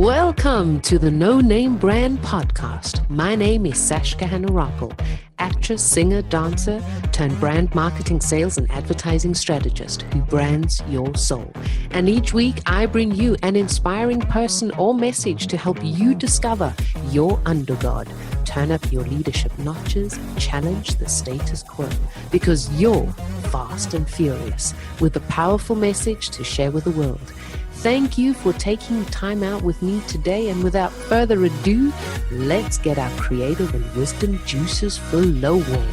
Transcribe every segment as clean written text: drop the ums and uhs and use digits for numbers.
Welcome to the No Name Brand Podcast. My name is Sashka Hanarakal, actress, singer, dancer, turned brand marketing, sales, and advertising strategist who brands your soul. And each week I bring you an inspiring person or message to help you discover your undergod, turn up your leadership notches, challenge the status quo, because you're fast and furious with a powerful message to share with the world. Thank you for taking time out with me today, and without further ado, let's get our creative and wisdom juices flowing.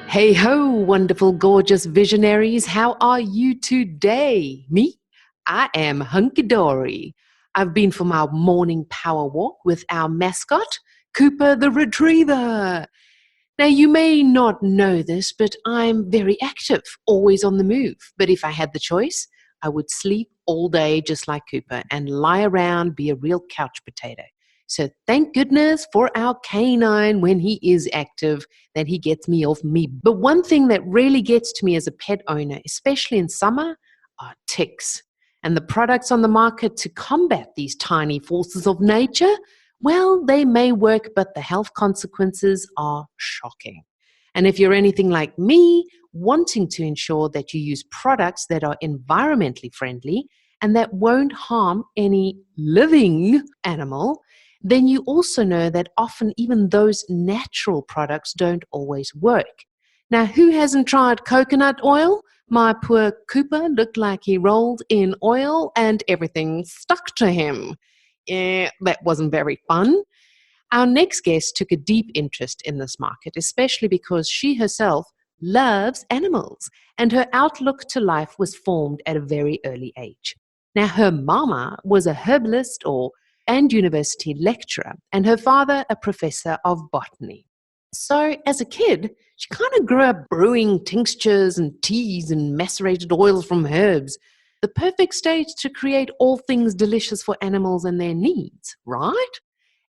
Hey ho, wonderful, gorgeous visionaries. How are you today? Me? I am hunky-dory. I've been for my morning power walk with our mascot, Cooper the Retriever. Now, you may not know this, but I'm very active, always on the move. But if I had the choice, I would sleep all day just like Cooper and lie around, be a real couch potato. So thank goodness for our canine when he is active, that he gets me off me. But one thing that really gets to me as a pet owner, especially in summer, are ticks. And the products on the market to combat these tiny forces of nature, well, they may work, but the health consequences are shocking. And if you're anything like me, wanting to ensure that you use products that are environmentally friendly and that won't harm any living animal, then you also know that often even those natural products don't always work. Now, who hasn't tried coconut oil? My poor Cooper looked like he rolled in oil and everything stuck to him. Yeah, that wasn't very fun. Our next guest took a deep interest in this market, especially because she herself loves animals and her outlook to life was formed at a very early age. Now, her mama was a herbalist and university lecturer, and her father a professor of botany. So as a kid, she kind of grew up brewing tinctures and teas and macerated oils from herbs. The perfect stage to create all things delicious for animals and their needs, right?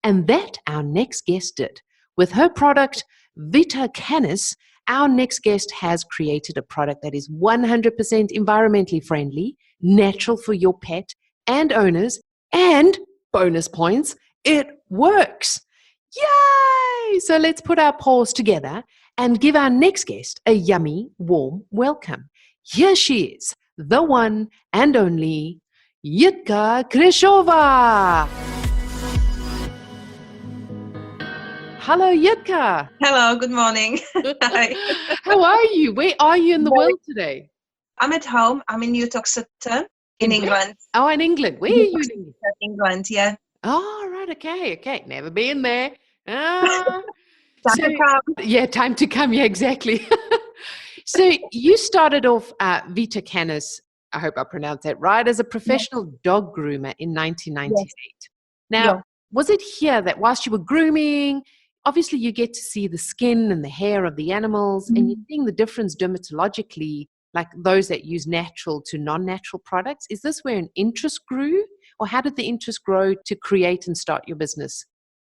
And that our next guest did. With her product, Vita Canis, our next guest has created a product that is 100% environmentally friendly, natural for your pet and owners, and bonus points, it works. Yay! So let's put our paws together and give our next guest a yummy, warm welcome. Here she is, the one and only Jitka Krizova. Hello, Jitka. Hello, good morning. Hi. How are you? Where are you in the world today? I'm at home. I'm in Newtoxeter in England. Oh, in England. Where are you in England? England, yeah. Oh, right. Okay. Never been there. Time to come. Yeah, time to come. Yeah, exactly. So you started off Vita Canis, I hope I pronounced that right, as a professional dog groomer in 1998. Yes. Now, was it here that whilst you were grooming, obviously you get to see the skin and the hair of the animals, and you're seeing the difference dermatologically, like those that use natural to non-natural products. Is this where an interest grew, or how did the interest grow to create and start your business?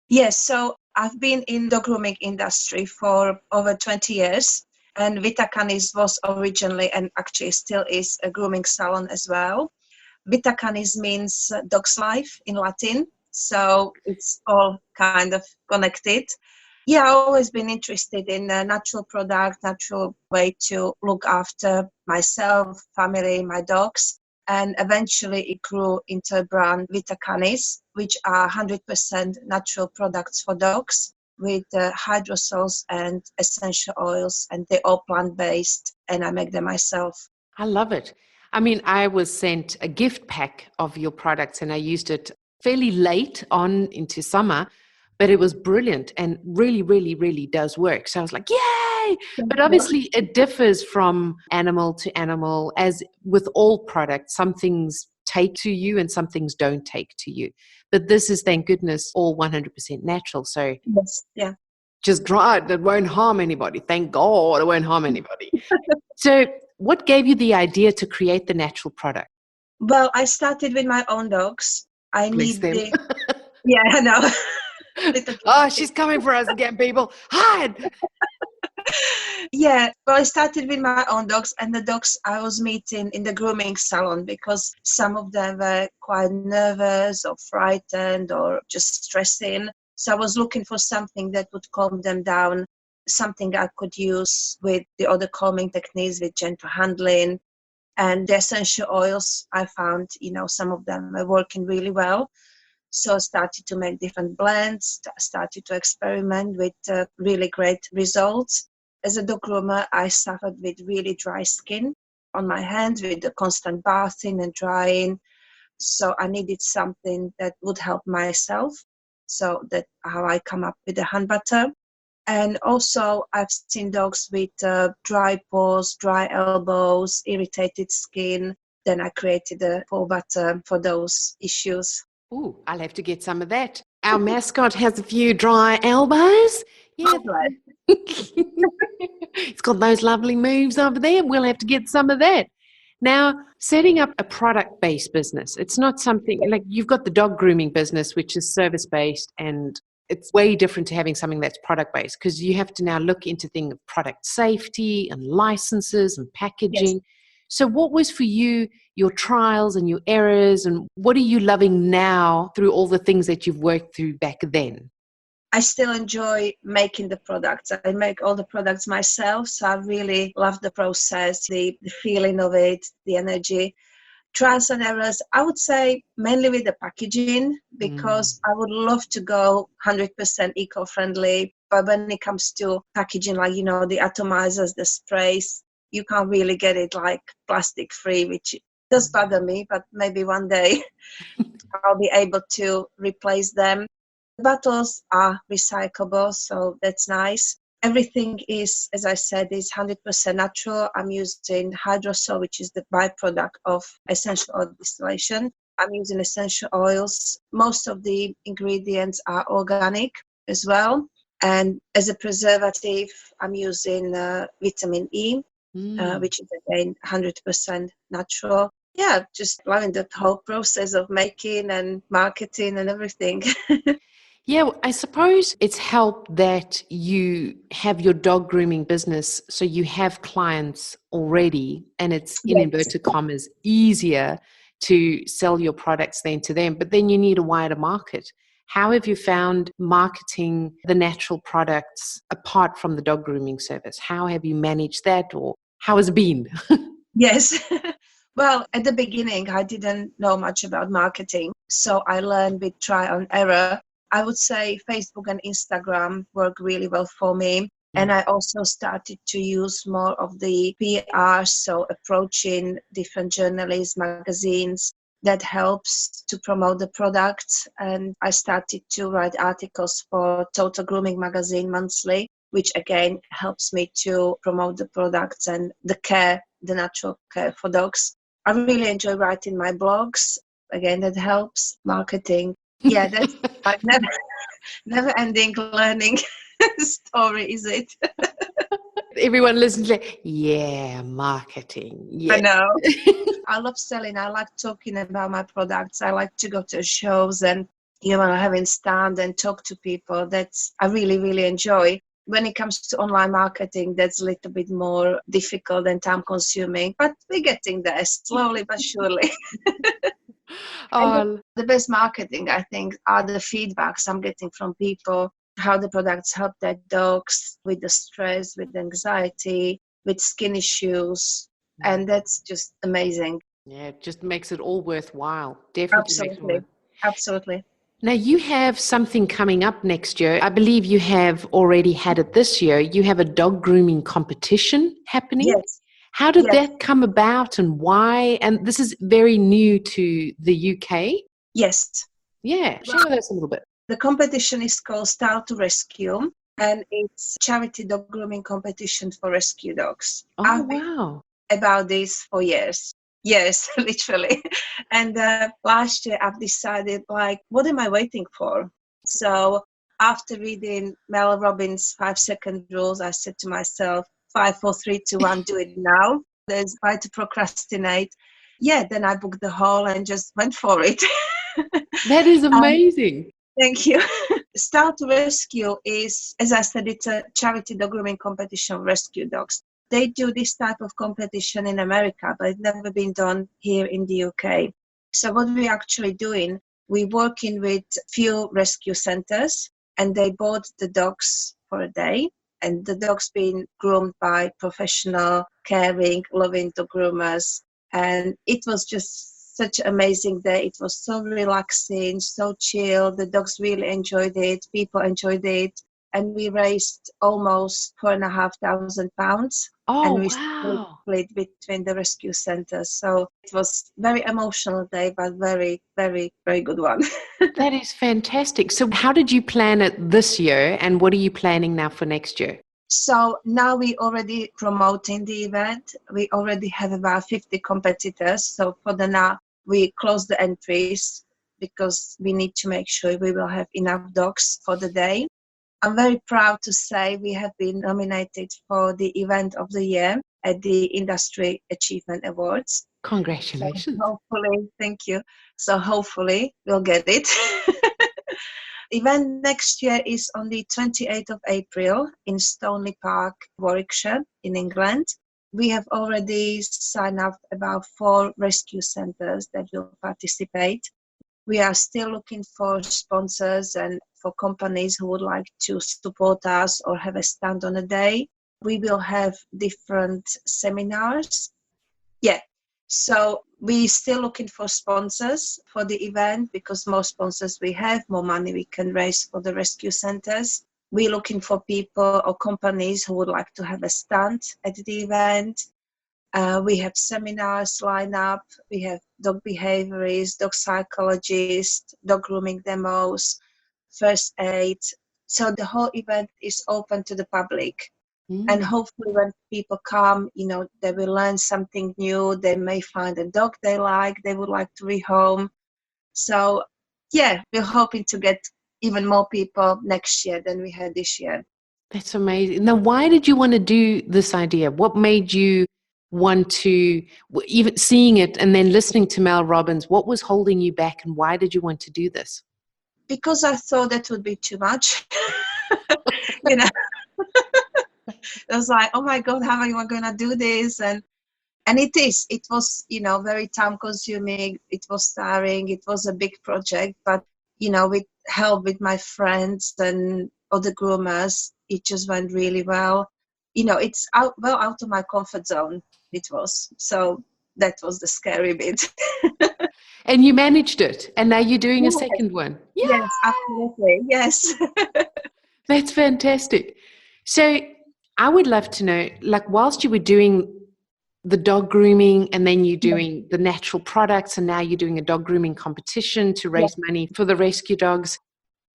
Yes, so I've been in the grooming industry for over 20 years. And Vita Canis was originally, and actually still is, a grooming salon as well. Vita Canis means dog's life in Latin, so it's all kind of connected. Yeah, I've always been interested in a natural product, natural way to look after myself, family, my dogs. And eventually it grew into a brand, Vita Canis, which are 100% natural products for dogs, with hydrosols and essential oils, and they're all plant-based, and I make them myself. I love it. I mean, I was sent a gift pack of your products and I used it fairly late on into summer, but it was brilliant and really, really, really does work. So I was like, yay! But obviously it differs from animal to animal, as with all products. Some things take to you and some things don't take to you. But this is, thank goodness, all 100% natural. So yes, yeah, just try it. It won't harm anybody. Thank God it won't harm anybody. So what gave you the idea to create the natural product? Well, I started with my own dogs. I Bless need them. Yeah, I know. Oh, she's coming for us again, people. Hide! Yeah, well, I started with my own dogs and the dogs I was meeting in the grooming salon because some of them were quite nervous or frightened or just stressing. So I was looking for something that would calm them down, something I could use with the other calming techniques, with gentle handling. And the essential oils, I found, some of them are working really well. So I started to make different blends, started to experiment with really great results. As a dog groomer, I suffered with really dry skin on my hands with the constant bathing and drying. So I needed something that would help myself. So that's how I come up with the hand butter. And also I've seen dogs with dry paws, dry elbows, irritated skin. Then I created a paw butter for those issues. Ooh, I'll have to get some of that. Our mascot has a few dry elbows. Yeah. It's got those lovely moves over there. We'll have to get some of that. Now, setting up a product-based business, it's not something like you've got the dog grooming business, which is service-based, and it's way different to having something that's product-based because you have to now look into things of product safety and licenses and packaging. Yes. So what was for you your trials and your errors, and what are you loving now through all the things that you've worked through back then? I still enjoy making the products. I make all the products myself, so I really love the process, the feeling of it, the energy. Trials and errors, I would say mainly with the packaging, because I would love to go 100% eco-friendly, but when it comes to packaging, like, the atomizers, the sprays, you can't really get it like plastic free, which does bother me, but maybe one day I'll be able to replace them. Bottles are recyclable, so that's nice. Everything is, as I said, is 100% natural. I'm using hydrosol, which is the byproduct of essential oil distillation. I'm using essential oils. Most of the ingredients are organic as well. And as a preservative, I'm using vitamin E, which is again 100% natural. Yeah, just loving the whole process of making and marketing and everything. Yeah, I suppose it's helped that you have your dog grooming business, so you have clients already, and it's in Yes. inverted commas easier to sell your products then to them, but then you need a wider market. How have you found marketing the natural products apart from the dog grooming service? How have you managed that, or how has it been? Yes. Well, at the beginning, I didn't know much about marketing. So I learned with trial and error. I would say Facebook and Instagram work really well for me. And I also started to use more of the PR, so approaching different journalists, magazines. That helps to promote the products. And I started to write articles for Total Grooming magazine monthly, which again helps me to promote the products and the natural care for dogs. I really enjoy writing my blogs. Again, that helps marketing. Yeah, that's like never ending learning story, is it? Everyone listens to, yeah, marketing. I Yeah. know. I love selling. I like talking about my products. I like to go to shows and having stand and talk to people. That's I really, really enjoy. When it comes to online marketing, that's a little bit more difficult and time consuming, but we're getting there slowly but surely. And Oh, the best marketing, I think, are the feedbacks I'm getting from people, how the products help their dogs with the stress, with the anxiety, with skin issues. And that's just amazing. yeah, it just makes it all worthwhile. Definitely makes it all Absolutely. worth. Absolutely. Now, you have something coming up next year. I believe you have already had it this year. You have a dog grooming competition happening. Yes. How did Yes. that come about and why? And this is very new to the UK. Yes. Yeah, Well, share with us a little bit. the competition is called Style to Rescue, and it's charity dog grooming competition for rescue dogs. Oh, I've been wow. about this for years. Yes, literally. And last year I've decided, like, what am I waiting for? So after reading Mel Robbins' 5-second rules, I said to myself, 5, 4, 3, 2, 1, do it now. There's why to procrastinate. Yeah, then I booked the hall and just went for it. That is um, amazing. Thank you. Start to Rescue is, as I said, it's a charity dog grooming competition of rescue dogs. They do this type of competition in America, but it's never been done here in the UK. So what we're actually doing, we're working with few rescue centers, and they bought the dogs for a day, and the dogs being groomed by professional, caring, loving dog groomers. And it was just such an amazing day. It was so relaxing, so chill. The dogs really enjoyed it. People enjoyed it. And we raised almost £4,500. Oh, And we wow. split between the rescue centers. So it was very emotional day, but very, very, very good one. That is fantastic. So how did you plan it this year, and what are you planning now for next year? So now we already promoting the event. We already have about 50 competitors. So for the now, we close the entries because we need to make sure we will have enough dogs for the day. I'm very proud to say we have been nominated for the event of the year at the Industry Achievement Awards. Congratulations. So hopefully, thank you. So hopefully we'll get it. Event next year is on the 28th of April in Stoneleigh Park, Warwickshire in England. We have already signed up about 4 rescue centres that will participate. We are still looking for sponsors and for companies who would like to support us or have a stand on a day. We will have different seminars. Yeah. So we're still looking for sponsors for the event, because more sponsors we have, more money we can raise for the rescue centers. We're looking for people or companies who would like to have a stand at the event. We have seminars lined up. We have dog behaviorists, dog psychologists, dog grooming demos, first aid. So the whole event is open to the public. And hopefully when people come, they will learn something new. They may find a dog they like, they would like to rehome. So yeah, we're hoping to get even more people next year than we had this year. That's amazing. Now, why did you want to do this idea? What made you want to, even seeing it and then listening to Mel Robbins, what was holding you back, and why did you want to do this? Because I thought that would be too much. you know, I was like, oh my God, how am I going to do this? And it was, very time consuming. It was tiring. It was a big project, but, with help with my friends and other groomers, it just went really well. It's out of my comfort zone. It was. So that was the scary bit. And you managed it, and now you're doing a Yes, second one. Yeah, yes, absolutely. Yes. that's fantastic. So I would love to know, like, whilst you were doing the dog grooming and then you're doing the natural products and now you're doing a dog grooming competition to raise money for the rescue dogs,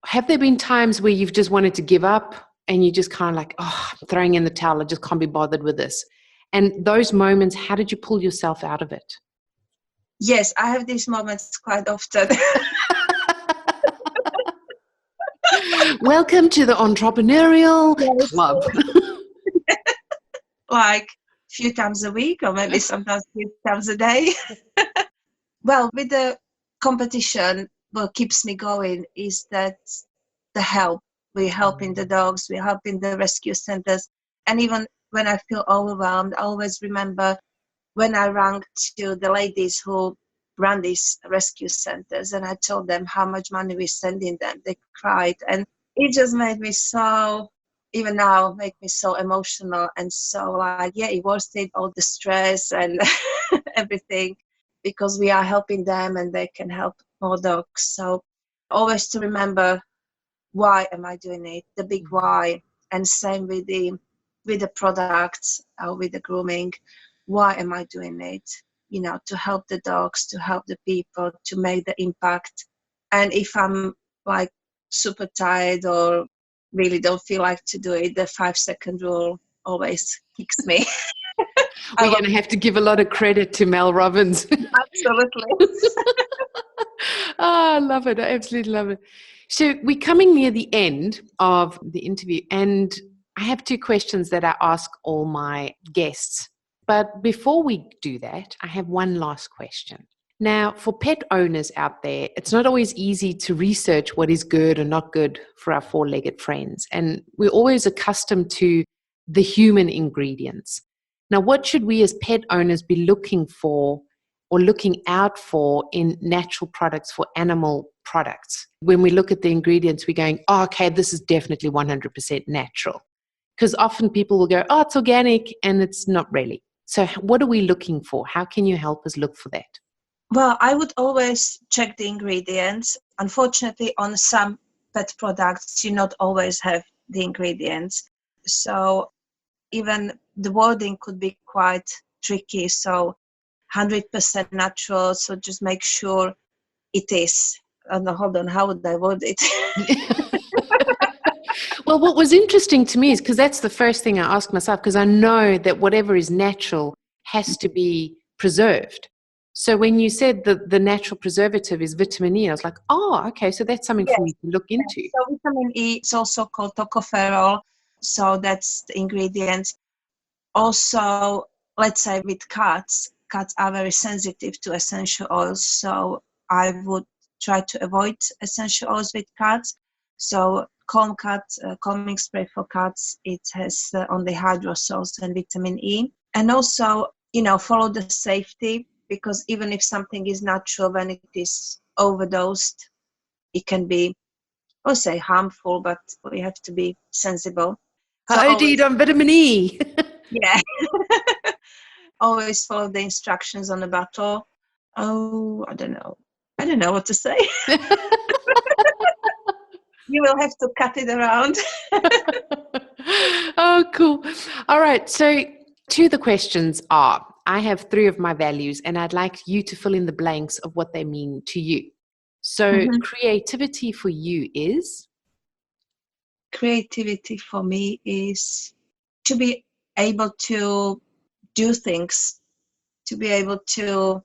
have there been times where you've just wanted to give up and you just kind of like, oh, I'm throwing in the towel, I just can't be bothered with this? And those moments, how did you pull yourself out of it? Yes, I have these moments quite often. Welcome to the entrepreneurial club. Like a few times a week, or maybe sometimes a few times a day. Well, with the competition, what keeps me going is that the help. We're helping the dogs, we're helping the rescue centers. And even when I feel overwhelmed, I always remember when I rang to the ladies who run these rescue centers and I told them how much money we're sending them. They cried, and it just made me so, even now, make me so emotional and so like, yeah, it was it, all the stress and everything, because we are helping them and they can help more dogs. So always to remember, why am I doing it? The big why. And same with the products, with the grooming. Why am I doing it? To help the dogs, to help the people, to make the impact. And if I'm like super tired or really don't feel like to do it, the 5-second rule always kicks me. We're going to have to give a lot of credit to Mel Robbins. Absolutely. I love it. I absolutely love it. So we're coming near the end of the interview, and I have 2 questions that I ask all my guests. But before we do that, I have one last question. Now, for pet owners out there, it's not always easy to research what is good and not good for our four-legged friends. And we're always accustomed to the human ingredients. Now, what should we as pet owners be looking for or looking out for in natural products for animal products? When we look at the ingredients, we're going, oh, okay, this is definitely 100% natural. Because often people will go, oh, it's organic, and it's not really. So what are we looking for? How can you help us look for that? Well, I would always check the ingredients. Unfortunately, on some pet products, you not always have the ingredients. So even the wording could be quite tricky. So 100% natural. So just make sure it is. Oh, no, hold on. How would I word it? Well, what was interesting to me is because that's the first thing I ask myself, because I know that whatever is natural has to be preserved. So when you said that the natural preservative is vitamin E, I was like, oh, okay, so that's something Yes. for me to look into. So vitamin E is also called tocopherol. So that's the ingredient. Also, let's say with cats are very sensitive to essential oils. So I would try to avoid essential oils with cats. So calming spray for cats, it has only hydrosols and vitamin E. And also, follow the safety, because even if something is natural, when it is overdosed, it can be, I'll say, harmful, but we have to be sensible. So I did on vitamin E. yeah, always follow the instructions on the bottle. Oh, I don't know what to say. You will have to cut it around. Oh, cool. All right. So, two of the questions are, I have 3 of my values, and I'd like you to fill in the blanks of what they mean to you. So, creativity for you is? Creativity for me is to be able to do things, to be able to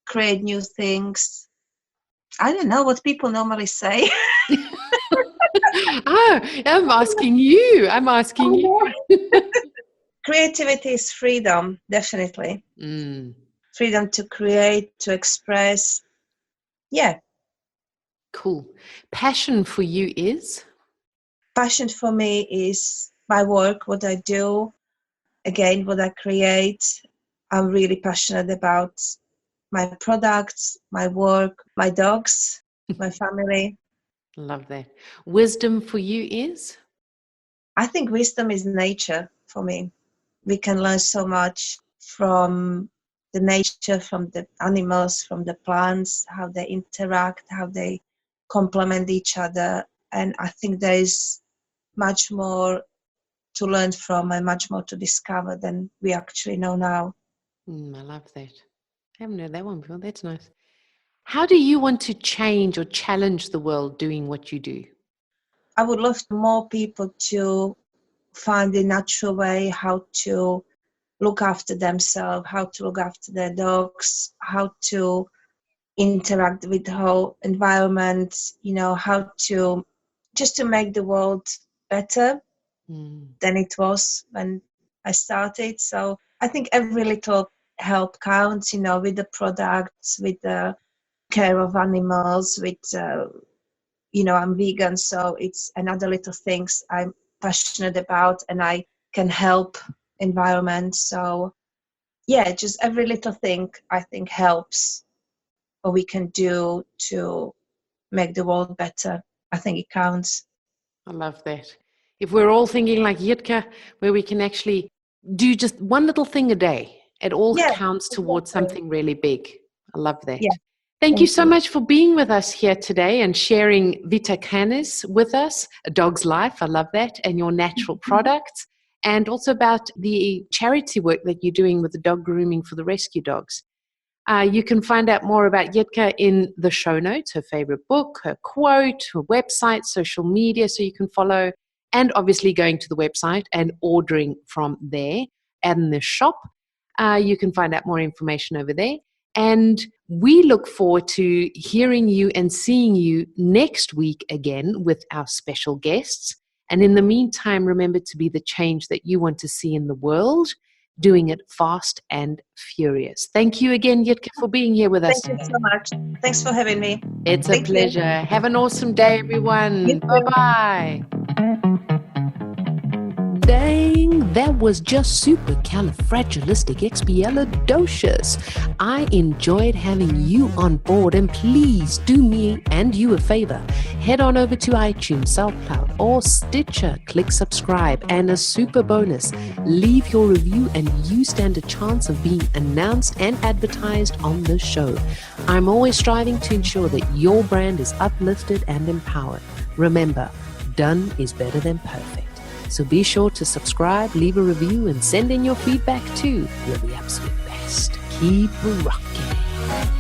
create new things. I don't know what people normally say. I'm asking you. Creativity is freedom, definitely. Freedom to create, to express. Yeah. Cool. Passion for you is? Passion for me is my work, what I do, again, what I create. I'm really passionate about my products, my work, my dogs, my family. Love that. Wisdom for you is? I think wisdom is nature for me. We can learn so much from the nature, from the animals, from the plants, how they interact, how they complement each other. And I think there is much more to learn from and much more to discover than we actually know now. I love that. I haven't heard that one before. That's nice. How do you want to change or challenge the world doing what you do? I would love more people to find the natural way how to look after themselves, how to look after their dogs, how to interact with the whole environment, how to just to make the world better than it was when I started. So I think every little help counts, with the products, with the care of animals, with, I'm vegan, so it's another little things I'm passionate about, and I can help environment. So yeah, just every little thing I think helps, or we can do to make the world better. I think it counts. I love that. If we're all thinking like Jitka, where we can actually do just one little thing a day, it all Yeah, counts towards exactly. something really big. I love that. Yeah, Thank you thank so you. much for being with us here today and sharing Vita Canis with us, a dog's life. I love that. And your natural products, and also about the charity work that you're doing with the dog grooming for the rescue dogs. You can find out more about Jitka in the show notes, her favorite book, her quote, her website, social media, so you can follow, and obviously going to the website and ordering from there. And in the shop, you can find out more information over there. And we look forward to hearing you and seeing you next week again with our special guests. And in the meantime, remember to be the change that you want to see in the world. doing it fast and furious. Thank you again, Jitka, for being here with us. Thank you so much. Thanks for having me. It's a pleasure. Have an awesome day, everyone. Bye-bye. Dang, that was just supercalifragilisticexpialidocious. I enjoyed having you on board, and please do me and you a favor. Head on over to iTunes, SoundCloud, or Stitcher. Click subscribe, and a super bonus, leave your review and you stand a chance of being announced and advertised on the show. I'm always striving to ensure that your brand is uplifted and empowered. Remember, done is better than perfect. So be sure to subscribe, leave a review, and send in your feedback too. You're the absolute best. Keep rocking.